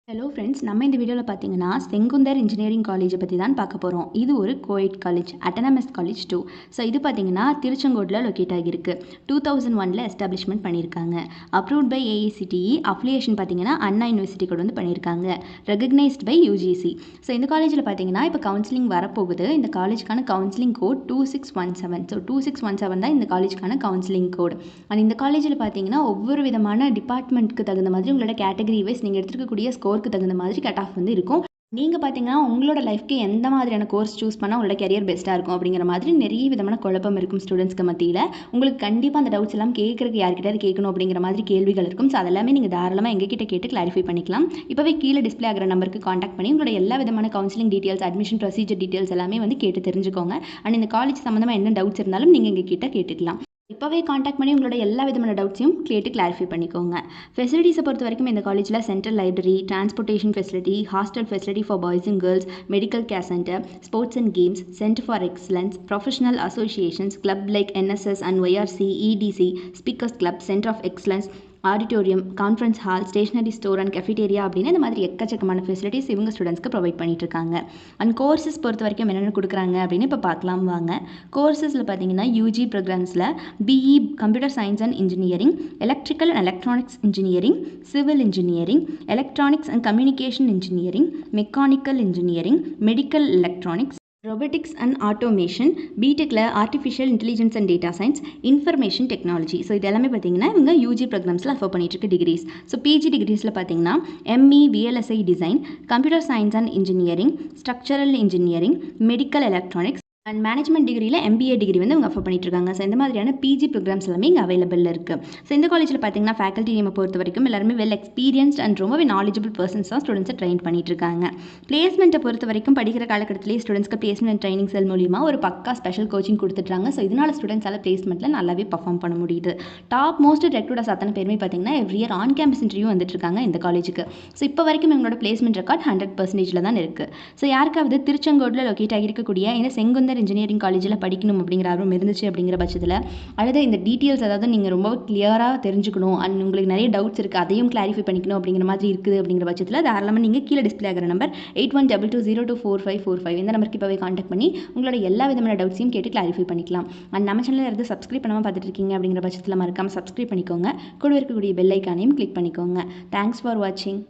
Hello friends, நம்ம இந்த வீடியோவில் பார்த்தீங்கன்னா செங்குந்தர் இன்ஜினியரிங் காலேஜை பற்றி தான் பார்க்க போகிறோம். இது ஒரு co-ed college, autonomous college 2. So இது பார்த்தீங்கன்னா திருச்செங்கோட்டில் லொக்கேட் ஆகியிருக்கு. 2001 எஸ்டாப்ளிஷ்மெண்ட் பண்ணியிருக்காங்க. Approved by AICTE. அஃபிலியேஷன் பார்த்தீங்கன்னா அண்ணா யூனிவர்சிட்டி கூட வந்து பண்ணியிருக்காங்க. Recognised by UGC. ஸோ இந்த காலேஜில் பார்த்தீங்கன்னா இப்போ கவுன்சிலிங் வரப்போகுது. இந்த காலேஜுக்கான கவுன்சிலிங் கோட் 2617. ஸோ 2617 தான் இந்த காலேஜுக்கான கவுன்சிலிங் கோட். அண்ட் இந்த காலேஜில் பார்த்தீங்கன்னா ஒவ்வொரு விதமான டிபார்ட்மெண்ட்டுக்கு தகுந்த மாதிரி உங்களோட கேட்டகரி வைஸ் நீங்கள் எடுத்துக்கக்கூடிய ஸ்கோருக்கு தகுந்த மாதிரி கட் ஆஃப் வந்து இருக்கும். நீங்கள் பார்த்தீங்கன்னா உங்களோட லைஃப்க்கு எந்த மாதிரியான கோர்ஸ் சூஸ் பண்ணால் உங்களோட கெரியர் பெஸ்ட்டாக இருக்கும் அப்படிங்கிற மாதிரி நிறைய விதமான குழப்பம் இருக்கும் ஸ்டூடெண்ட்ஸ்க்கு மத்தியில். உங்களுக்கு கண்டிப்பாக அந்த டவுட்ஸ் எல்லாம் கேட்குறதுக்கு யார்கிட்டயாவது கேட்கணும் அப்படிங்கிற மாதிரி கேள்விகள் இருக்கும். ஸோ அதெல்லாமே நீங்கள் தாராளமாக எங்ககிட்ட கேட்டு கிளாரிஃபை பண்ணிக்கலாம். இப்போவே கீழே டிஸ்பிளே ஆகிற நம்பருக்கு காண்டாக்ட் பண்ணி உங்களோட எல்லா விதமான counselling details, admission procedure details எல்லாமே வந்து கேட்டு தெரிஞ்சுக்கோங்க. அண்ட் இந்த காலேஜ் சம்மந்தமாக என்ன டவுட்ஸ் இருந்தாலும் நீங்கள் எங்ககிட்ட கேட்டுக்கலாம். இப்போவே காண்டாக்ட் பண்ணி உங்களோட எல்லா விதமான டவுட்ஸையும் கேட்டு கிளாரிஃபை பண்ணிக்கோங்க. ஃபெசிலிட்டிஸை பொறுத்த வரைக்கும் இந்த காலேஜில் central library, transportation facility, hostel facility for boys and girls, medical care centre, sports and games, centre for excellence, professional associations, club like NSS and YRC, EDC, speakers club, centre of excellence, auditorium, conference hall, stationery store and cafeteria அப்படின்னு இந்த மாதிரி எக்கச்சக்கமான facilities இவங்க ஸ்டூடெண்ட்ஸ்க்கு provide பண்ணிட்டு இருக்காங்க. And courses பொறுத்த வரைக்கும் என்னென்ன கொடுக்குறாங்க அப்படின்னு இப்போ பார்க்கலாம் வாங்க. கோர்சஸில் பார்த்தீங்கன்னா யூஜி ப்ரோக்ராம்ஸில் BE computer science and engineering, electrical and electronics engineering, civil engineering, electronics and communication engineering, mechanical engineering, medical electronics, robotics and automation, பிடெக்கில் artificial intelligence and data science, information technology. So இது எல்லாமே பார்த்தீங்கன்னா இவங்க UG ப்ரோக்ராம்ஸில் affair பண்ணிட்டு இருக்க decrease. So PG டிகிரிஸில் பார்த்தீங்கன்னா ME VLSI design, computer science and engineering, structural engineering, medical electronics and management டிகிரியில் எம்பிஏ டிகிரி வந்து அவங்க அஃபர் பண்ணிட்டு இருக்காங்க. ஸோ இந்த மாதிரியான பிஜி ப்ரோக்ராம்ஸ் எல்லாமே இங்கே அவைலபிள் இருக்குது. ஸோ இந்த காலேஜில் பார்த்தீங்கன்னா ஃபேக்கல்ட்டி நேமை பொறுத்த வரைக்கும் எல்லாருமே வெல் எக்ஸ்பீரியன்ஸ்ட் அண்ட் ரொம்பவே நாலேஜபிள் பர்சன்ஸ் தான் ஸ்டூடெண்ட்ஸை ட்ரெயின் பண்ணிட்டு இருக்காங்க. பிளேஸ்மெண்ட்டை பொறுத்த வரைக்கும் படிக்கிற காலகட்டத்திலேயே ஸ்டூடெண்ட்ஸ்க்கு பிளேஸ்மெண்ட் ட்ரைனிங் செல் மூலிமா ஒரு பக்கா ஸ்பெஷல் கோச்சிங் கொடுத்துட்றாங்க. ஸோ இதனால் ஸ்டூடெண்ட்ஸால் பிளேஸ்மெண்ட்டில் நல்லாவே பர்ஃபார்ம் பண்ண முடியுது. டாப் மோஸ்ட் ரெக்ரூட்டர்ஸ் அத்தனை பேருமே பார்த்தீங்கன்னா every year on campus interview வந்துட்டு இருக்காங்க இந்த காலேஜுக்கு. ஸோ இப்போ வரைக்கும் எங்களோட பிளேஸ்மெண்ட் ரெக்கார்ட் 100% தான் இருக்குது. ஸோ யாருக்காவது திருச்செங்கோட்டில் லொக்கேட் ஆகியிருக்கக்கூடிய இந்த செங்குந்தர் இன்ஜினியரிங் காலேஜில் படிக்கணும் அப்படிங்கிற ஆர்வம் இருந்துச்சு அப்படிங்கிற பட்சத்தில் அல்லது இந்த டீட்டெயில்ஸ் அதாவது நீங்கள் ரொம்ப கிளியராக தெரிஞ்சுக்கணும் அண்ட் உங்களுக்கு நிறைய டவுட்ஸ் இருக்குது அதையும் கிளாரிஃபை பண்ணிக்கணும் அப்படிங்கிற மாதிரி இருக்குது அப்படிங்கிற பட்சத்தில் தாராளமாக நீங்கள் கீழே டிஸ்பிளே ஆகிற நம்பர் 8122024545 இந்த நம்பருக்கு இப்போவே காண்டாக்ட் பண்ணி உங்களோட எல்லா விதமான டவுட்ஸையும் கேட்டு கிளாரிஃபை பண்ணிக்கலாம். அண்ட் நம்ம சேனலில் இருந்து சப்ஸ்கிரைப் பண்ணாமல் பார்த்துட்டு இருக்கீங்க அப்படிங்கிற பட்சத்தில் மறக்காமல் சப்ஸ்கிரைப் பண்ணிக்கோங்க. கூட இருக்கக்கூடிய பெல் ஐக்கானையும் கிளிக் பண்ணிக்கோங்க. தேங்க்ஸ் ஃபார் வாட்சிங்.